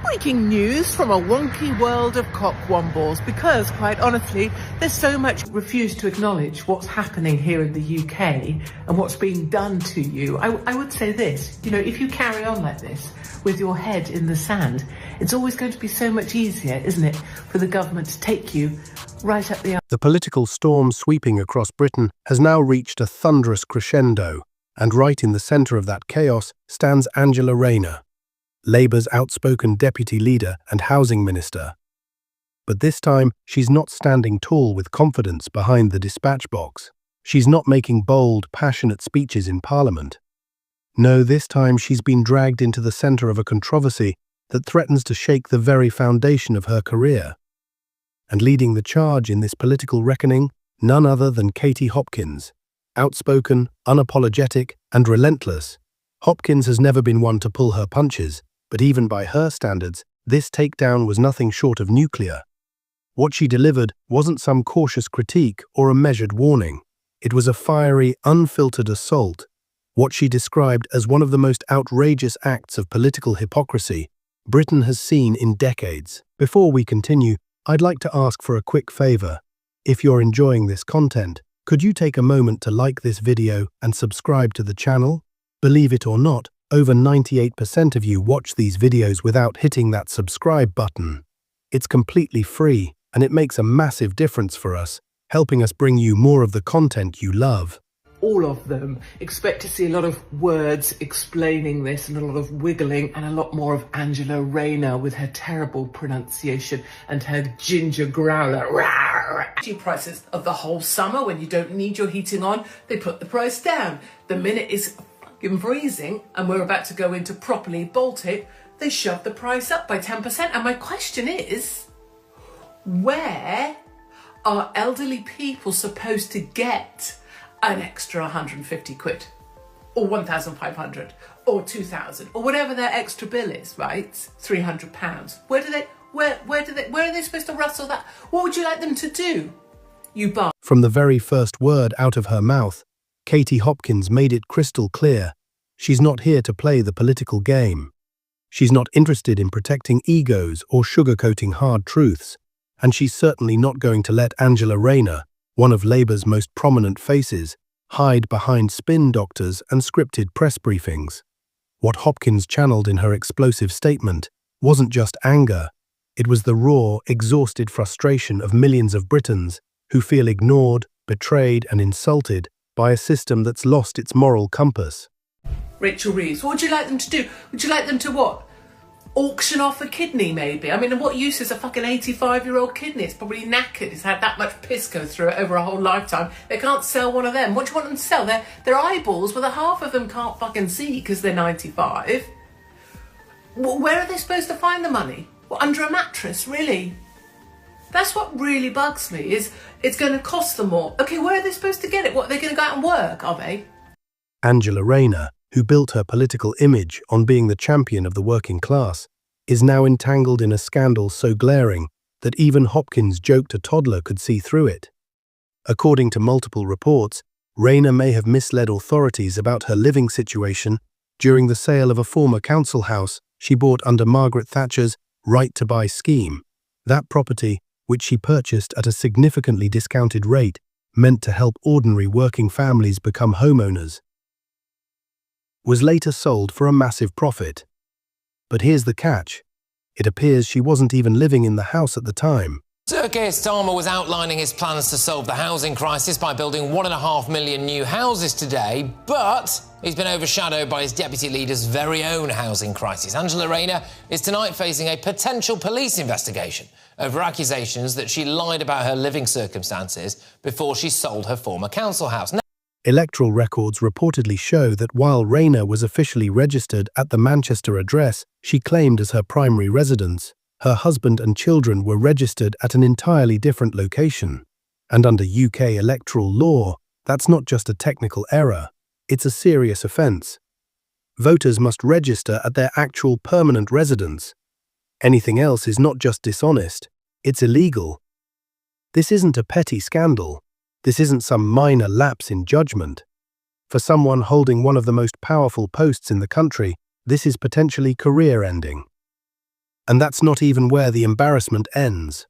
Breaking news from a wonky world of cockwombles, because quite honestly, there's so much refuse to acknowledge what's happening here in the UK and what's being done to you. I would say this, if you carry on like this with your head in the sand, it's always going to be so much easier, isn't it, for the government to take you right up the... The political storm sweeping across Britain has now reached a thunderous crescendo, and right in the centre of that chaos stands Angela Rayner, Labour's outspoken deputy leader and housing minister. But this time, she's not standing tall with confidence behind the dispatch box. She's not making bold, passionate speeches in Parliament. No, this time she's been dragged into the centre of a controversy that threatens to shake the very foundation of her career. And leading the charge in this political reckoning, none other than Katie Hopkins. Outspoken, unapologetic, and relentless, Hopkins has never been one to pull her punches. But even by her standards, this takedown was nothing short of nuclear. What she delivered wasn't some cautious critique or a measured warning. It was a fiery, unfiltered assault, what she described as one of the most outrageous acts of political hypocrisy Britain has seen in decades. Before we continue, I'd like to ask for a quick favour. If you're enjoying this content, could you take a moment to like this video and subscribe to the channel? Believe it or not, over 98% of you watch these videos without hitting that subscribe button. It's completely free, and it makes a massive difference for us, helping us bring you more of the content you love. All of them expect to see a lot of words explaining this and a lot of wiggling and a lot more of Angela Rayner with her terrible pronunciation and her ginger growler. Prices of the whole summer, when you don't need your heating on, they put the price down. The minute is freezing and we're about to go into properly Baltic, they shove the price up by 10%. And my question is, where are elderly people supposed to get an extra 150 quid or 1,500 or 2,000 or whatever their extra bill is, right? 300 pounds. Where are they supposed to rustle that? What would you like them to do? From the very first word out of her mouth, Katie Hopkins made it crystal clear. She's not here to play the political game. She's not interested in protecting egos or sugarcoating hard truths, and she's certainly not going to let Angela Rayner, one of Labour's most prominent faces, hide behind spin doctors and scripted press briefings. What Hopkins channeled in her explosive statement wasn't just anger, it was the raw, exhausted frustration of millions of Britons who feel ignored, betrayed and insulted by a system that's lost its moral compass. Rachel Reeves, what would you like them to do? Would you like them to what? Auction off a kidney, maybe? I mean, what use is a fucking 85-year-old kidney? It's probably knackered. It's had that much piss go through it over a whole lifetime. They can't sell one of them. What do you want them to sell? Their eyeballs, well, the half of them can't fucking see because they're 95. Where are they supposed to find the money? What, under a mattress, really? That's what really bugs me, is it's going to cost them more. Okay, where are they supposed to get it? What, are they going to go out and work, are they? Angela Rayner, who built her political image on being the champion of the working class, is now entangled in a scandal so glaring that even Hopkins' joked a toddler could see through it. According to multiple reports, Rayner may have misled authorities about her living situation during the sale of a former council house she bought under Margaret Thatcher's Right to Buy scheme. That property, which she purchased at a significantly discounted rate, meant to help ordinary working families become homeowners, was later sold for a massive profit. But here's the catch. It appears she wasn't even living in the house at the time. Sir Keir Starmer was outlining his plans to solve the housing crisis by building 1.5 million new houses today, but he's been overshadowed by his deputy leader's very own housing crisis. Angela Rayner is tonight facing a potential police investigation over accusations that she lied about her living circumstances before she sold her former council house. Electoral records reportedly show that while Rayner was officially registered at the Manchester address she claimed as her primary residence, her husband and children were registered at an entirely different location. And under UK electoral law, that's not just a technical error, it's a serious offence. Voters must register at their actual permanent residence. Anything else is not just dishonest, it's illegal. This isn't a petty scandal. This isn't some minor lapse in judgment. For someone holding one of the most powerful posts in the country, this is potentially career-ending. And that's not even where the embarrassment ends.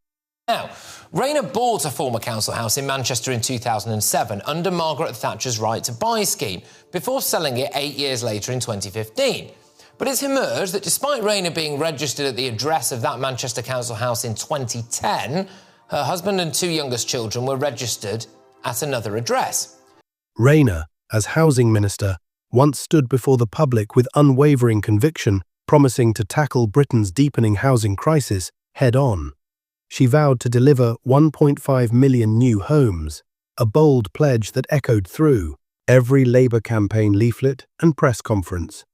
Now, Rayner bought a former council house in Manchester in 2007 under Margaret Thatcher's Right to Buy scheme, before selling it 8 years later in 2015. But it's emerged that despite Rayner being registered at the address of that Manchester council house in 2010, her husband and 2 youngest children were registered at another address. Rayner, as housing minister, once stood before the public with unwavering conviction, promising to tackle Britain's deepening housing crisis head-on. She vowed to deliver 1.5 million new homes, a bold pledge that echoed through every Labour campaign leaflet and press conference.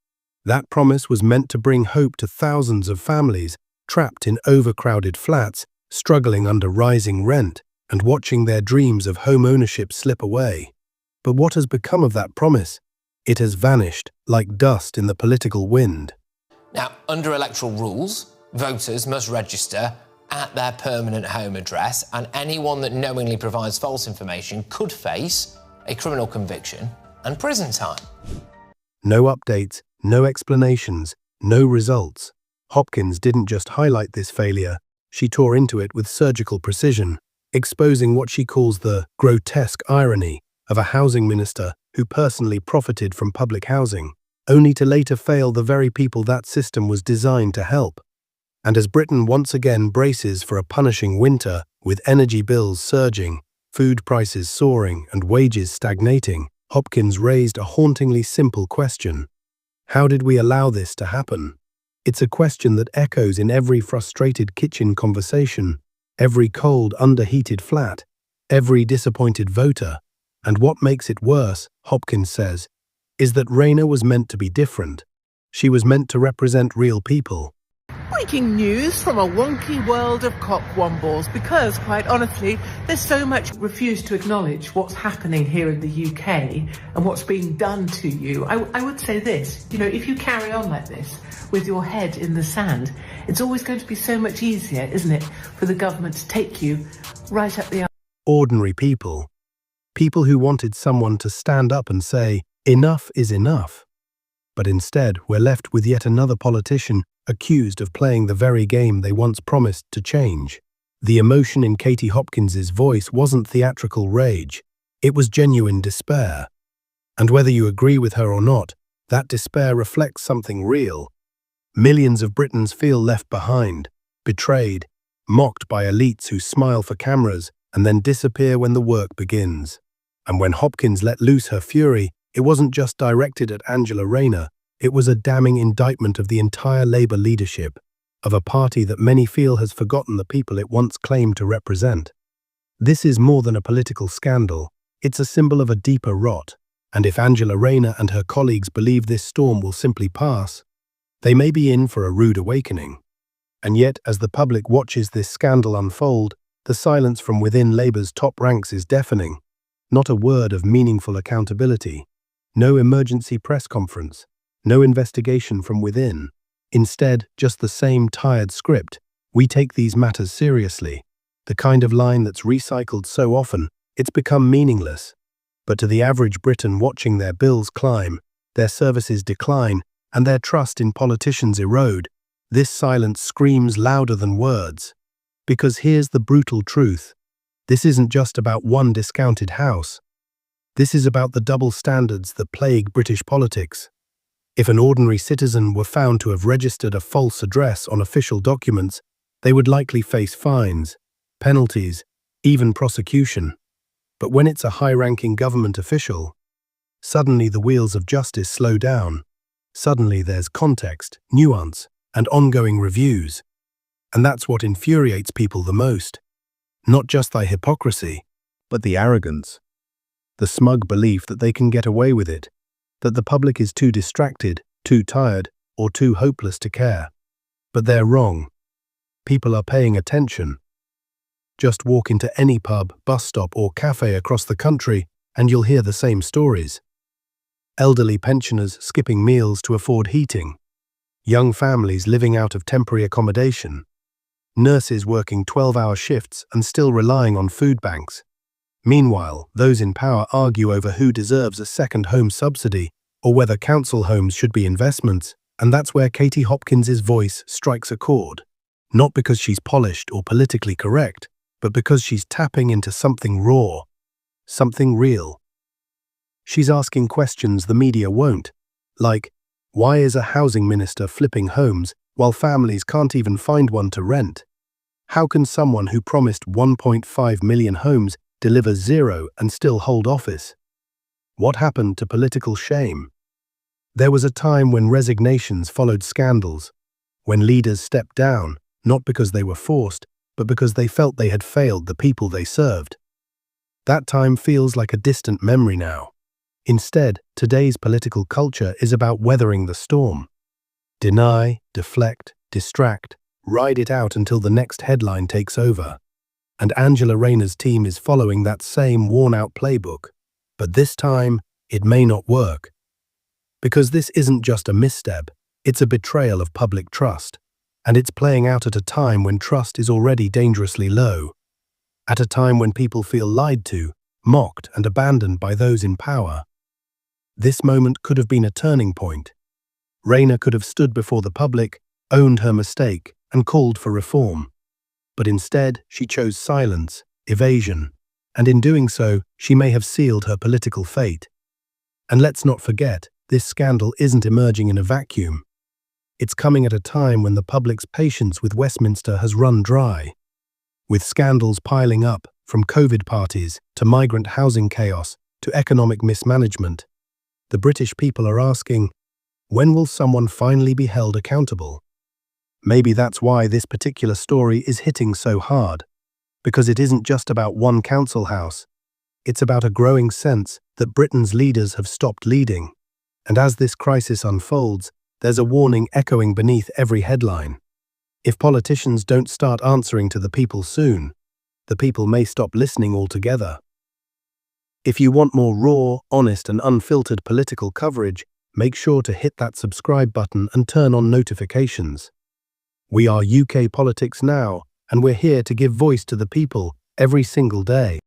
That promise was meant to bring hope to thousands of families trapped in overcrowded flats, struggling under rising rent and watching their dreams of home ownership slip away. But what has become of that promise? It has vanished like dust in the political wind. Now, under electoral rules, voters must register at their permanent home address, and anyone that knowingly provides false information could face a criminal conviction and prison time. No updates, no explanations, no results. Hopkins didn't just highlight this failure, she tore into it with surgical precision, exposing what she calls the grotesque irony of a housing minister who personally profited from public housing, only to later fail the very people that system was designed to help. And as Britain once again braces for a punishing winter, with energy bills surging, food prices soaring, and wages stagnating, Hopkins raised a hauntingly simple question. How did we allow this to happen? It's a question that echoes in every frustrated kitchen conversation, every cold, underheated flat, every disappointed voter. And what makes it worse, Hopkins says, is that Rayner was meant to be different. She was meant to represent real people. Breaking news from a wonky world of cock-wombles, because, quite honestly, there's so much refused to acknowledge what's happening here in the UK and what's being done to you. I would say this, if you carry on like this, with your head in the sand, it's always going to be so much easier, isn't it, for the government to take you right up the... Ordinary people. People who wanted someone to stand up and say, enough is enough. But instead, we're left with yet another politician accused of playing the very game they once promised to change. The emotion in Katie Hopkins's voice wasn't theatrical rage, it was genuine despair. And whether you agree with her or not, that despair reflects something real. Millions of Britons feel left behind, betrayed, mocked by elites who smile for cameras and then disappear when the work begins. And when Hopkins let loose her fury, it wasn't just directed at Angela Rayner, it was a damning indictment of the entire Labour leadership, of a party that many feel has forgotten the people it once claimed to represent. This is more than a political scandal, it's a symbol of a deeper rot, and if Angela Rayner and her colleagues believe this storm will simply pass, they may be in for a rude awakening. And yet, as the public watches this scandal unfold, the silence from within Labour's top ranks is deafening. Not a word of meaningful accountability, no emergency press conference, no investigation from within. Instead, just the same tired script. We take these matters seriously. The kind of line that's recycled so often, it's become meaningless. But to the average Briton watching their bills climb, their services decline, and their trust in politicians erode, this silence screams louder than words. Because here's the brutal truth. This isn't just about one discounted house. This is about the double standards that plague British politics. If an ordinary citizen were found to have registered a false address on official documents, they would likely face fines, penalties, even prosecution. But when it's a high-ranking government official, suddenly the wheels of justice slow down. Suddenly there's context, nuance, and ongoing reviews. And that's what infuriates people the most. Not just the hypocrisy, but the arrogance. The smug belief that they can get away with it, that the public is too distracted, too tired, or too hopeless to care. But they're wrong. People are paying attention. Just walk into any pub, bus stop, or cafe across the country, and you'll hear the same stories. Elderly pensioners skipping meals to afford heating. Young families living out of temporary accommodation. Nurses working 12-hour shifts and still relying on food banks. Meanwhile, those in power argue over who deserves a second home subsidy or whether council homes should be investments, and that's where Katie Hopkins's voice strikes a chord. Not because she's polished or politically correct, but because she's tapping into something raw, something real. She's asking questions the media won't, like, why is a housing minister flipping homes while families can't even find one to rent? How can someone who promised 1.5 million homes deliver zero and still hold office? What happened to political shame? There was a time when resignations followed scandals, when leaders stepped down, not because they were forced, but because they felt they had failed the people they served. That time feels like a distant memory now. Instead, today's political culture is about weathering the storm. Deny, deflect, distract, ride it out until the next headline takes over. And Angela Rayner's team is following that same worn-out playbook. But this time, it may not work. Because this isn't just a misstep, it's a betrayal of public trust. And it's playing out at a time when trust is already dangerously low. At a time when people feel lied to, mocked, and abandoned by those in power. This moment could have been a turning point. Rayner could have stood before the public, owned her mistake, and called for reform. But instead, she chose silence, evasion, and in doing so, she may have sealed her political fate. And let's not forget, this scandal isn't emerging in a vacuum. It's coming at a time when the public's patience with Westminster has run dry. With scandals piling up, from COVID parties to migrant housing chaos to economic mismanagement, the British people are asking, when will someone finally be held accountable? Maybe that's why this particular story is hitting so hard, because it isn't just about one council house. It's about a growing sense that Britain's leaders have stopped leading. And as this crisis unfolds, there's a warning echoing beneath every headline. If politicians don't start answering to the people soon, the people may stop listening altogether. If you want more raw, honest, and unfiltered political coverage, make sure to hit that subscribe button and turn on notifications. We are UK Politics Now, and we're here to give voice to the people every single day.